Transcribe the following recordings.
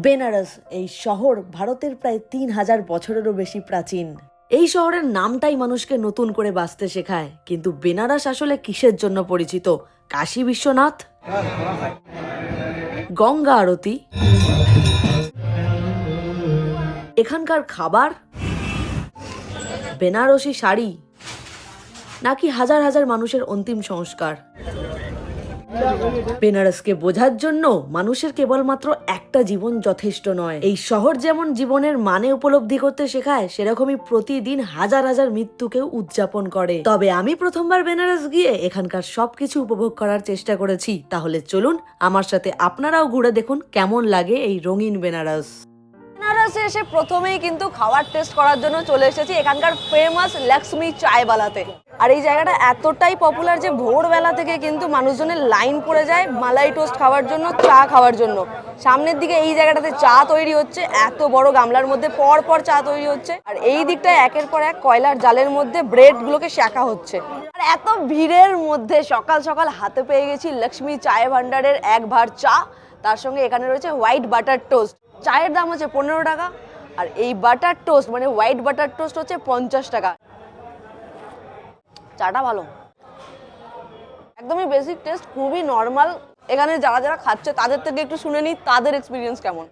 বেনারস এই শহর ভারতের প্রায় ৩,০০০ বছরেরও বেশি প্রাচীন। এই শহরের নামটাই মানুষকে নতুন করে বাঁচতে শেখায়। কিন্তু বেনারস আসলে কিসের জন্য পরিচিত? কাশী বিশ্বনাথ, গঙ্গা আরতি, এখানকার খাবার, বেনারসি শাড়ি, নাকি হাজার হাজার মানুষের অন্তিম সংস্কার? বেনারসকে বোঝার জন্য মানুষের কেবলমাত্র একটা জীবন যথেষ্ট নয়। এই শহর যেমন জীবনের মানে উপলব্ধি করতে শেখায়, সেরকমই প্রতিদিন হাজার হাজার মৃত্যুকেও উদযাপন করে। তবে আমি প্রথমবার বেনারস গিয়ে এখানকার সবকিছু উপভোগ করার চেষ্টা করেছি। তাহলে চলুন আমার সাথে আপনারাও ঘুরে দেখুন কেমন লাগে এই রঙিন বেনারস। বেনারসে এসে প্রথমেই কিন্তু খাবার টেস্ট করার জন্য চলে এসেছি এখানকার ফেমাস লক্ষ্মী চায়ওয়ালাতে। আর এই জায়গাটা এতটাই পপুলার যে ভোরবেলা থেকে কিন্তু মানুষজনের লাইন পড়ে যায় মালাই টোস্ট খাওয়ার জন্য, চা খাওয়ার জন্য। সামনের দিকে এই জায়গাটাতে চা তৈরি হচ্ছে, এত বড় গামলার মধ্যে পর পর চা তৈরি হচ্ছে। আর এই দিকটায় একের পর এক কয়লার জালের মধ্যে ব্রেডগুলোকে সেঁকা হচ্ছে। আর এত ভিড়ের মধ্যে সকাল সকাল হাতে পেয়ে গেছি লক্ষ্মী চায় ভান্ডারের এক ভার চা। তার সঙ্গে এখানে রয়েছে হোয়াইট বাটার টোস্ট। চায়ের দাম হচ্ছে 15 টাকা, আর এই বাটার টোস্ট মানে হোয়াইট বাটার টোস্ট হচ্ছে 50 টাকা। চাটা ভালো, একদমই বেসিক টেস্ট, খুবই নর্মাল। এখানে যারা যারা খাচ্ছে তাদের থেকে একটু শুনে নিই তাদের এক্সপিরিয়েন্স কেমন।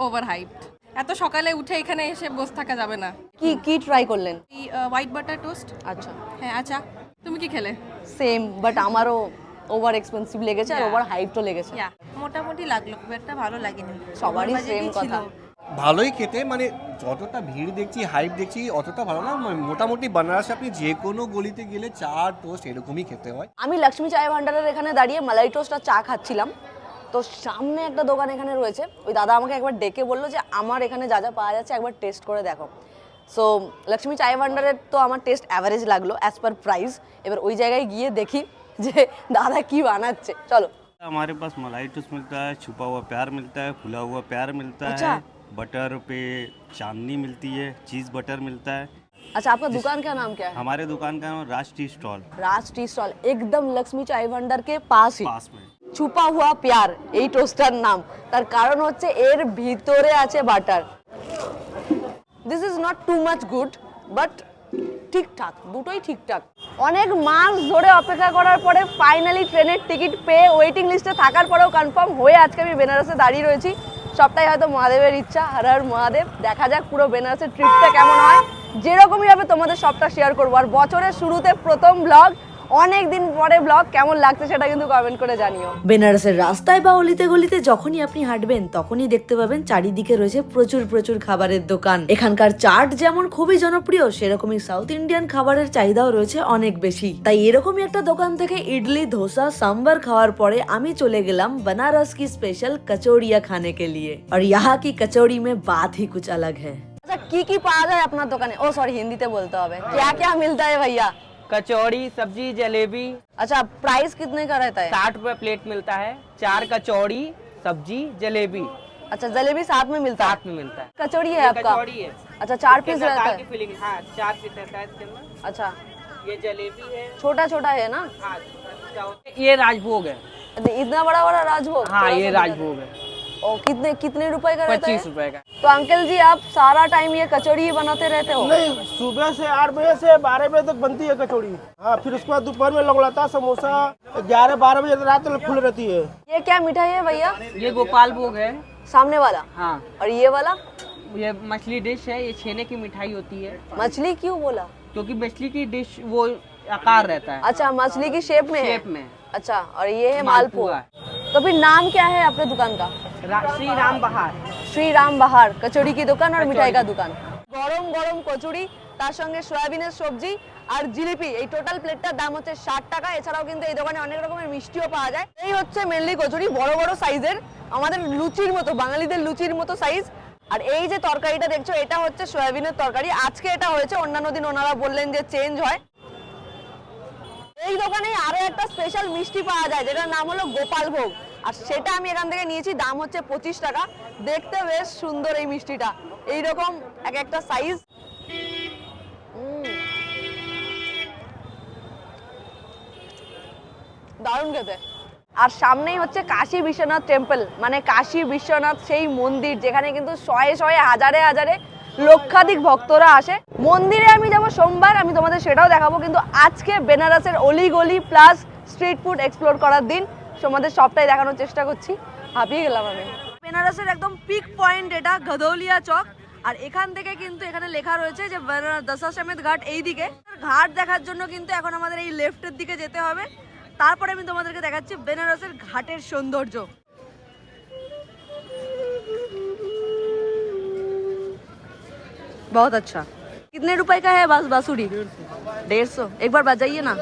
Over hyped. এত সকালে উঠে এখানে এসে বসে থাকা যাবে না। কি কি ট্রাই করলেন? White butter toast. আচ্ছা, হ্যাঁ। আচ্ছা, তুমি কি খেলে? সেম, বাট আমারও ওভার এক্সপেন্সিভ লেগেছে আর ওভার হাইপও লেগেছে। মোটামুটি লাগলো, খুব একটা ভালো লাগেনি। সবারই সেম কথা। ভালোই খেতে, মানে যতটা ভিড় দেখছি, হাইপ দেখছি, অতটা ভালো না। মোটামুটি বানারসে আপনি যে কোনো গলিতে গেলে চা টোস্ট এরকমই খেতে হয়। আমি লক্ষ্মী চায় ভান্ডারের এখানে দাঁড়িয়ে মালাই টোস্ট আর চা খাচ্ছিলাম। তো সামনে একটা দোকান এখানে রয়েছে, ওই দাদা আমাকে একবার ডেকে বললো যে আমার এখানে যা যা পাওয়া যাচ্ছে একবার টেস্ট করে দেখো। সো লক্ষ্মী চায় ভান্ডারের তো আমার টেস্ট অ্যাভারেজ লাগলো অ্যাজ পার প্রাইস। এবার ওই জায়গায় গিয়ে দেখি যে দাদা কি বানাচ্ছে, চলো। हमारे पास मलाई टोस्ट मिलता है, छुपा हुआ प्यार मिलता है, खुला हुआ प्यार मिलता अच्छा। है, बटर पे चांदनी मिलती है, चीज़ बटर मिलता है। अच्छा, आपका दुकान का नाम क्या है? हमारे दुकान का नाम राज टी स्टॉल, রাজ টি স্টল, একদম লক্ষ্মী চায় ভান্ডার কে পাশই। पास में। ছুপা হুয়া প্যার এই টোস্টার নাম, তার কারণ হচ্ছে এর ভিতরে আছে butter. This is not too much good, but ঠিকঠাক, দুটোই ঠিকঠাক। অনেক মাস ধরে অপেক্ষা করার পরে ফাইনালি ট্রেনের টিকিট পেয়ে ওয়েটিং লিস্টে থাকার পরেও কনফার্ম হয়ে আজকে আমি বেনারসে দাঁড়িয়ে রয়েছি। সবটাই হয়তো মহাদেবের ইচ্ছা, হর হর মহাদেব। দেখা যাক পুরো বেনারসের ট্রিপটা কেমন হয়। যেরকমই হবে তোমাদের সবটা শেয়ার করবো। আর বছরের শুরুতে প্রথম ব্লগ, অনেক দিন পরে ব্লগ, কেমন লাগছে সেটা কিন্তু কমেন্ট করে জানিও। বেনারসের রাস্তায় বা অলিতে গলিতে যখনই আপনি হাঁটবেন তখনই দেখতে পাবেন চারিদিকে রয়েছে প্রচুর প্রচুর খাবারের দোকান। এখানকার চাট যেমন খুবই জনপ্রিয়, সেরকমই সাউথ ইন্ডিয়ান খাবারের চাহিদাও রয়েছে অনেক বেশি। তাই এরকমই একটা দোকান থেকে ইডলি, ধোসা, সাম্বার খাওয়ার পরে আমি চলে গেলাম बनारस की स्पेशल कचौड़ियाँ खाने के लिए। और यहाँ की कचौड़ी में बात ही कुछ अलग है। अच्छा, की पाওয়া যায় আপনার দোকানে? ও সরি, হিন্দিতে বলতে হবে। क्या क्या मिलता है भैया? कचौड़ी, सब्जी, जलेबी। अच्छा, प्राइस कितने का रहता है? 60 रुपए प्लेट मिलता है। 4 कचौड़ी, सब्जी, जलेबी अच्छा, जलेबी साथ में मिलता है? साथ में मिलता है। कचौड़ी है ये आपका? कचौड़ी है। अच्छा, 4 इसके पीस साथ रहता दाल की है? फिलिंग, हाँ 4 पीस रहता है इसके अंदर। अच्छा, ये जलेबी है। छोटा छोटा है ना? हाँ, ये राजभोग है। इतना बड़ा बड़ा राजभोग? हाँ, थोड़ा ये सा राजभोग है। और कितने कितने रुपए का रहता है? 25 रुपए का। तो अंकल जी, आप सारा टाइम ये कचौड़ी ही बनाते रहते हो? नहीं, सुबह से 8 बजे से 12 बजे तक बनती है कचौड़ी। हाँ, फिर उसके बाद दोपहर में लंगड़ाता, समोसा 11-12 बजे रात तक खुली रहती है। ये क्या मिठाई है भैया? ये गोपाल भोग है। सामने वाला? हाँ, और ये वाला? ये मछली डिश है। ये छेने की मिठाई होती है, मछली क्यों बोला? क्योंकि मछली की डिश वो आकार रहता है, अच्छा, मछली की शेप में है? शेप में। अच्छा, और ये है मालपुआ। तो फिर नाम क्या है अपने दुकान का? श्री राम बहार। श्री राम बहार कचौड़ी की दुकान और मिठाई का दुकान। গরম গরম কচুরি, তার সঙ্গে সয়াবিনের সবজি আর জিলিপি, এই টোটাল প্লেটটার দাম হচ্ছে 60 টাকা। এছাড়াও কিন্তু এই দোকানে অনেক রকমের মিষ্টিও পাওয়া যায়। এই হচ্ছে মেনলি কচুরি, বড় বড় সাইজের, আমাদের লুচির মতো, বাঙালিদের লুচির মতো সাইজ। আর এই যে তরকারিটা দেখছো, এটা হচ্ছে সয়াবিনের তরকারি। আজকে এটা হয়েছে, অন্যান্য দিন ওনারা বললেন যে চেঞ্জ হয়। এই দোকানে আরো একটা স্পেশাল মিষ্টি পাওয়া যায় যেটার নাম হলো গোপাল ভোগ, আর সেটা আমি এখান থেকে নিয়েছি। দাম হচ্ছে 25 টাকা। দেখতে বেশ সুন্দর এই মিষ্টিটা, এইরকম এক একটা সাইজ। দারুণ খেতে। আর সামনেই হচ্ছে কাশী বিশ্বনাথ টেম্পল, মানে কাশী বিশ্বনাথ সেই মন্দির যেখানে কিন্তু শয়ে শয়ে হাজারে হাজারে লক্ষাধিক ভক্তরা আসে। মন্দিরে আমি যাবো সোমবার, আমি তোমাদের সেটাও দেখাবো, কিন্তু আজকে বেনারসের অলিগলি প্লাস স্ট্রিট ফুড এক্সপ্লোর করার দিন, তোমাদের সবটাই দেখানোর চেষ্টা করছি। হাঁপিয়ে গেলাম আমি। বেনারসের একদম পিক পয়েন্ট এটা গদৌলিয়া চক, আর এখান থেকে কিন্তু এখানে লেখা রয়েছে যে দশাশ্বমেধ ঘাট এই দিকে। ঘাট দেখার জন্য কিন্তু এখন আমাদের এই লেফটের দিকে যেতে হবে, তারপরে আমি তোমাদেরকে দেখাচ্ছি বেনারসের ঘাটের সৌন্দর্য। बहुत अच्छा। कितने रुपए का है बांसुरी? 150। एक बार बजाइए ना।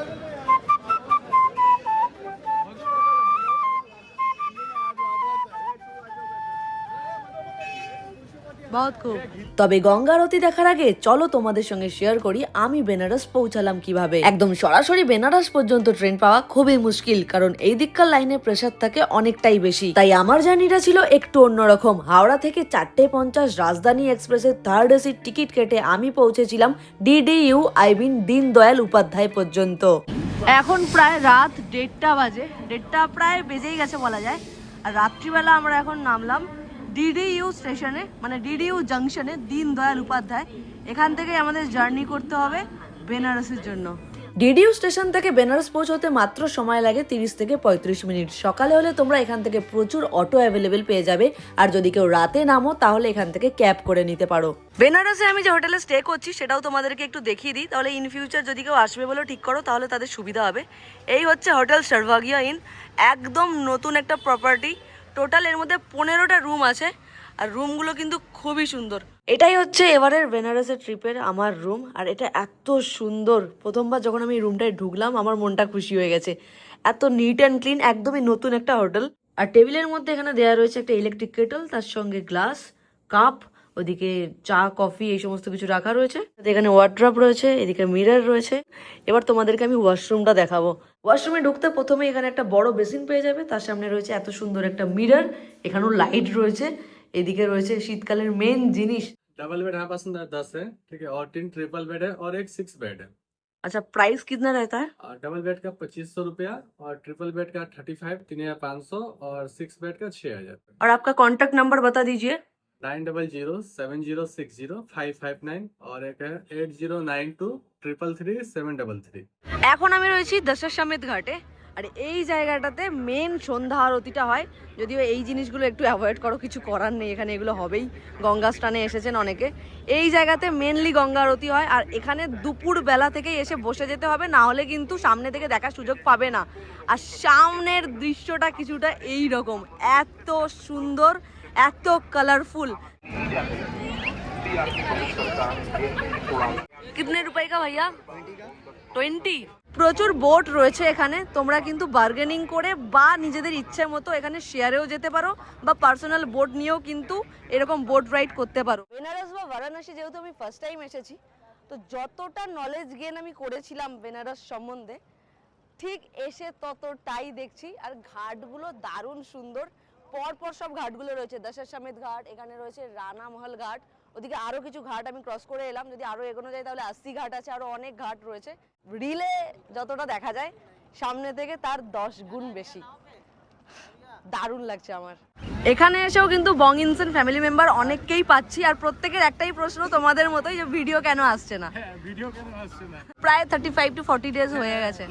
बहुत खूब। তবে গঙ্গা আরতি দেখার আগে চলো তোমাদের সঙ্গে শেয়ার করি আমি বেনারস পৌঁছালাম কিভাবে। একদম সরাসরি বেনারস পর্যন্ত ট্রেন পাওয়া খুবই মুশকিল, কারণ এই দিককার লাইনে প্রেসার থাকে অনেকটাই বেশি। তাই আমার জার্নিটা ছিল একটু অন্যরকম। হাওড়া থেকে 4:50 রাজধানী এক্সপ্রেসের 3rd এসির টিকিট কেটে আমি পৌঁছেছিলাম DDU দীনদয়াল উপাধ্যায় পর্যন্ত। এখন প্রায় রাত 1:30 বাজে, 1:30 প্রায় বেজেই গেছে বলা যায়। আর রাত্রিবেলা আমরা এখন নামলাম DDU স্টেশনে, মানে DDU জাংশনে, দীনদয়াল উপাধ্যায়। এখান থেকে আমাদের জার্নি করতে হবে বেনারসের জন্য। DDU স্টেশন থেকে বেনারস পৌঁছতে মাত্র সময় লাগে 30 থেকে 35 মিনিট। সকালে হলে তোমরা এখান থেকে প্রচুর অটো অ্যাভেলেবেল পেয়ে যাবে, আর যদি কেউ রাতে নামো তাহলে এখান থেকে ক্যাব করে নিতে পারো। বেনারসে আমি যে হোটেলে স্টে করছি সেটাও তোমাদেরকে একটু দেখিয়ে দিই, তাহলে ইন ফিউচার যদি কেউ আসবে বলে ঠিক করো তাহলে তাদের সুবিধা হবে। এই হচ্ছে হোটেল সর্বাগিয়া ইন, একদম নতুন একটা প্রপার্টি। টোটাল এর মধ্যে 15টা রুম আছে, আর রুমগুলো কিন্তু খুবই সুন্দর। এটাই হচ্ছে এবারের বেনারসের ট্রিপের আমার রুম, আর এটা এত সুন্দর। প্রথমবার যখন আমি রুমটায় ঢুকলাম আমার মনটা খুশি হয়ে গেছে। এত নিট অ্যান্ড ক্লিন, একদমই নতুন একটা হোটেল। আর টেবিলের মধ্যে এখানে দেওয়া রয়েছে একটা ইলেকট্রিক কেটল, তার সঙ্গে গ্লাস, কাপ, ওদিকে চা কফি এই সমস্ত কিছু রাখা রয়েছে। এখানে ওয়ার্ড্রপ রয়েছে, এদিকে মিরর রয়েছে। এবার তোমাদেরকে আমি ওয়াশরুমটা দেখাবো। ওয়াশরুমে ঢুকতে প্রথমে এখানে একটা বড় বেসিন পেয়ে যাবে, তার সামনে রয়েছে এত সুন্দর একটা মিরর, এখানেও লাইট রয়েছে। এদিকে রয়েছে শীতকালের মেন জিনিস। डबल बेड हमारे पास 10 है, ठीक है, और 3 ट्रिपल बेड है और एक 6 बेड है। अच्छा, प्राइस कितना रहता है? और डबल बेड का 2500 रुपया, और ट्रिपल बेड का 35, 3500, और 6 बेड का 6000। और आपका कॉन्टेक्ट नंबर बता दीजिए। 90070559, और एक है 8092333733। এখন আমি রয়েছি দশাশ্বমেধ ঘাটে, আর এই জায়গাটাতে মেন সন্ধ্যা আরতিটা হয়। যদিও এই জিনিসগুলো একটু অ্যাভয়েড করো, কিছু করার নেই, এখানে এগুলো হবেই। গঙ্গা স্নানে এসেছেন অনেকে, এই জায়গাতে মেনলি গঙ্গা আরতি হয়। আর এখানে দুপুর বেলা থেকেই এসে বসে যেতে হবে, না হলে কিন্তু সামনে থেকে দেখার সুযোগ পাবে না। আর সামনের দৃশ্যটা কিছুটা এই রকম, এত সুন্দর, এত কালারফুল। कितने रुपए का भैया? 20। প্রচুর বোট রয়েছে এখানে, তোমরা কিন্তু বার্গেনিং করে বা নিজেদের ইচ্ছে মতো এখানে শেয়ারেও যেতে পারো, বা পার্সোনাল বোট নিয়েও কিন্তু এরকম বোট রাইড করতে পারো। বেনারস বা বারাণসী যেহেতু আমি ফার্স্ট টাইম এসেছি, তো যতটা নলেজ গেইন আমি করেছিলাম বেনারস সম্বন্ধে, ঠিক এসে ততটাই দেখছি। আর ঘাটগুলো দারুণ সুন্দর, পরপর সব ঘাটগুলো রয়েছে। দশাশ্বমেধ ঘাট, এখানে রয়েছে রানা মহল ঘাট, ওদিকে আরো কিছু ঘাট আমি ক্রস করে এলাম। যদি আরো এগোনো যায় তাহলে 80 ঘাট আছে, আরো অনেক ঘাট রয়েছে। রিলে যতটা দেখা যায় সামনে থেকে তার 10 গুণ বেশি। দারুণ লাগছে আমার। এখানে এসেও কিন্তু বং ইনসেন ফ্যামিলি মেম্বার অনেককেই পাচ্ছি, আর প্রত্যেকের একটাই প্রশ্ন তোমাদের মতোই, যে ভিডিও কেন আসছে না। প্রায় 35 to 40 ডেজ হয়ে গেছে।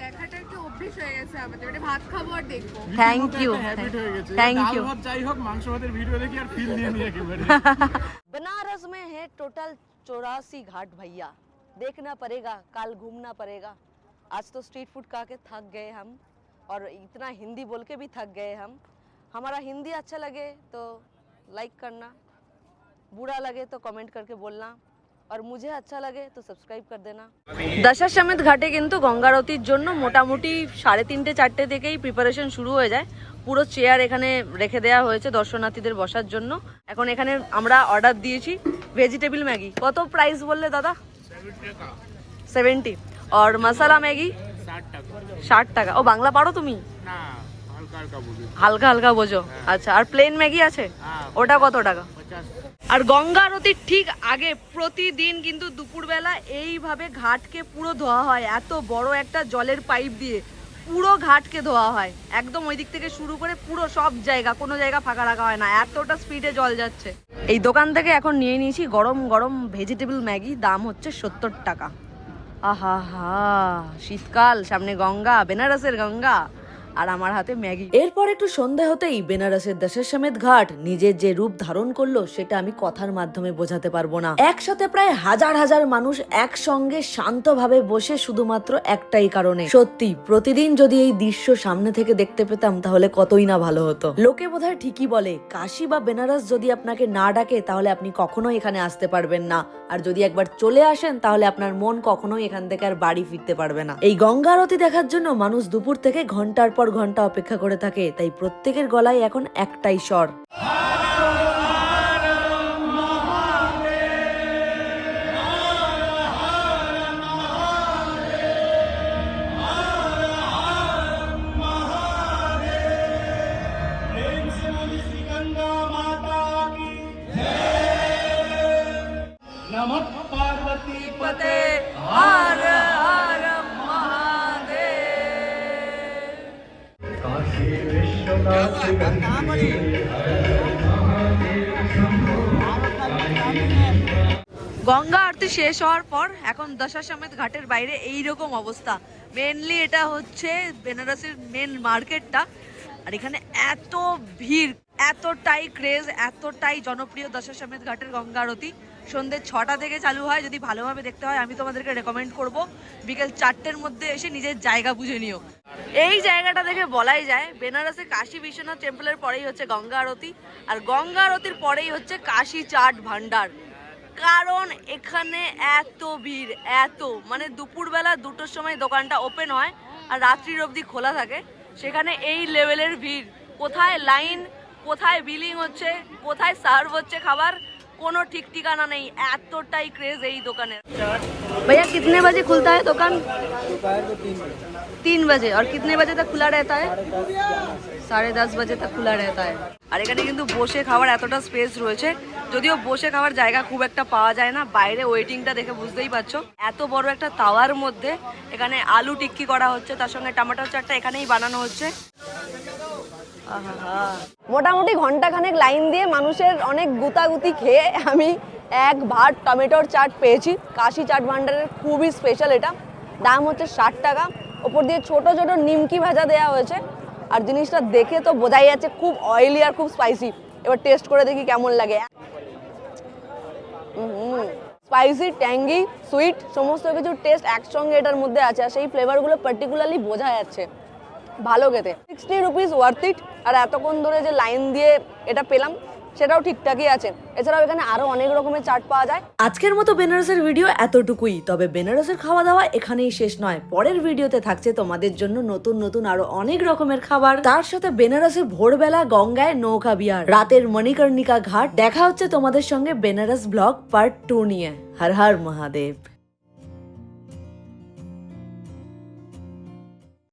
দেখাটা একটু অভ্যেস হয়ে গেছে আমাদের, মানে ভাত খাবো আর দেখবো। Thank you, thank you. যাই হোক, মাংস ভাতের ভিডিও দেখি আর ফিল দিয়ে নিয়ে একেবারে। बनारस में है टोटल 84 घाट भैया, देखना पड़ेगा, कल घूमना पड़ेगा। आज तो स्ट्रीट फूड खा के थक गए हम, और इतना हिंदी बोल के भी थक गए हम। हमारा हिंदी अच्छा लगे तो लाइक करना, बुरा लगे तो कमेंट करके बोलना, और मुझे अच्छा लगे तो सब्सक्राइब कर देना। দশাশ্বমেধ ঘাটে কিন্তু গঙ্গা আরতির জন্য মোটামুটি 3:30-4টে থেকেই প্রিপারেশন শুরু হয়ে যায়। পুরো চেয়ার এখানে রেখে দেওয়া হয়েছে দর্শনার্থীদের বসার জন্য। এখন এখানে আমরা অর্ডার দিয়েছি ভেজিটেবল ম্যাগি। কত প্রাইস বললে দাদা? 70। और मसाला मैगी 60 টাকা। ও বাংলা পারো তুমি? না, হালকা হালকা বোঝো। আচ্ছা, আর প্লেন ম্যাগি আছে, ওটা কত টাকা? 50। আর গঙ্গা আরতির ঠিক আগে প্রতিদিন কিন্তু দুপুরবেলা এইভাবে ঘাটকে পুরো ধোয়া হয়, এত বড় একটা জলের পাইপ দিয়ে পুরো ঘাটকে ধোয়া হয়, একদম ওই দিক থেকে শুরু করে পুরো সব জায়গা, কোনো জায়গা ফাঁকা রাখা হয় না, এতটা স্পিডে জল যাচ্ছে। এই দোকান থেকে এখন নিয়ে নিয়েছি গরম গরম ভেজিটেবল ম্যাগি, দাম হচ্ছে 70 টাকা। আহা হা, শীতকাল, সামনে গঙ্গা, বেনারসের গঙ্গা, আর আমার হাতে ম্যাগি। এরপর একটু সন্ধ্যা হতেই বেনারসের দশাশ্বমেধ ঘাট নিজের যে রূপ ধারণ করলো সেটা আমি কথার মাধ্যমে বোঝাতে পারবো না। একসাথে প্রায় হাজার হাজার মানুষ একসঙ্গে শান্তভাবে বসে শুধুমাত্র একটাই কারণে। সত্যি প্রতিদিন যদি এই দৃশ্য সামনে থেকে দেখতে পেতাম তাহলে কতই না ভালো হতো। লোকে বোধহয় ঠিকই বলে, কাশী বা বেনারস যদি আপনাকে না ডাকে তাহলে আপনি কখনোই এখানে আসতে পারবেন না, আর যদি একবার চলে আসেন তাহলে আপনার মন কখনোই এখান থেকে আর বাড়ি ফিরতে পারবে না। এই গঙ্গা আরতি দেখার জন্য মানুষ দুপুর থেকে ঘন্টার পর ঘন্টা অপেক্ষা করে থাকে, তাই প্রত্যেকের গলায় এখন একটাই স্বর। গঙ্গা আরতি শেষ হওয়ার পর এখন দশাশ্বমেধ ঘাটের বাইরে এইরকম অবস্থা। মেনলি এটা হচ্ছে বেনারসের মেন মার্কেটটা, আর এখানে এত ভিড়, এতটাই ক্রেজ, এতটাই জনপ্রিয় দশাশ্বমেধ ঘাটের গঙ্গা আরতি। সন্ধ্যে 6টা থেকে চালু হয়, যদি ভালোভাবে দেখতে হয় আমি তোমাদেরকে রেকমেন্ড করব বিকেল 4টের মধ্যে এসে নিজের জায়গা বুঝে নিও। এই জায়গাটা দেখে বলাই যায় বেনারসে কাশী বিশ্বনাথ টেম্পলের পরেই হচ্ছে গঙ্গা আরতি, আর গঙ্গা আরতির পরেই হচ্ছে কাশী চাট ভান্ডার। কারণ এখানে এত ভিড়, এত মানে দুপুরবেলা 2টোর সময় দোকানটা ওপেন হয় আর রাত্রির অবধি খোলা থাকে, সেখানে এই লেভেলের ভিড়। কোথায় লাইন, কোথায় বিলিং হচ্ছে, কোথায় সার্ভ হচ্ছে খাবার, কোনো ঠিক ঠিকানা নেই, এতটাই ক্রেজ এই দোকানের। भैया कितने बजे खुलता है दुकान? 3 बजे। और कितने बजे तक खुला रहता है? 10:30 बजे तक खुला रहता है। আর এখানে কিন্তু বসে খাওয়ার এতটা স্পেস রয়েছে, যদিও বসে খাওয়ার জায়গা খুব একটা পাওয়া যায় না, বাইরে ওয়েটিংটা দেখে বুঝতেই পারছো। এত বড় একটা তাওয়ার মধ্যে এখানে আলু টিক্কি করা হচ্ছে, তার সঙ্গে টমেটো চাটটা এখানেই বানানো হচ্ছে। মোটামুটি ঘন্টাখানেক লাইন দিয়ে মানুষের অনেক গুতাগুতি খেয়ে আমি এক ভাত টমেটোর চাট পেয়েছি। কাশী চাট ভান্ডারের খুবই স্পেশাল এটা, দাম হচ্ছে 60 টাকা। ওপর দিয়ে ছোট ছোট নিমকি ভাজা দেওয়া হয়েছে, আর জিনিসটা দেখে তো বোঝাই যাচ্ছে খুব অয়েলি আর খুব স্পাইসি। এবার টেস্ট করে দেখি কেমন লাগে। স্পাইসি, ট্যাঙ্গি, সুইট সমস্ত কিছু টেস্ট একসঙ্গে এটার মধ্যে আছে, আর সেই ফ্লেভারগুলো পার্টিকুলারলি বোঝা যাচ্ছে। ভালো খেতে, 60 রুপিস ওয়ার্থ ইট। আর এতক্ষণ ধরে যে লাইন দিয়ে এটা পেলাম সেটাও ঠিকঠাকই আছে। এছাড়াও এখানে আরো অনেক রকমের চাট পাওয়া যায়। আজকের মতো বেনারসের ভিডিও এতটুকুই। তবে বেনারসের খাওয়া দাওয়া এখানেই শেষ নয়, পরের ভিডিওতে থাকছে তোমাদের জন্য নতুন নতুন আরো অনেক রকমের খাবার, তার সাথে বেনারসের ভোরবেলা গঙ্গায় নৌকা বিহার, রাতের মণিকর্ণিকা ঘাট। দেখা হচ্ছে তোমাদের সঙ্গে বেনারস ব্লগ পার্ট 2 নিয়ে। হর হর মহাদেব।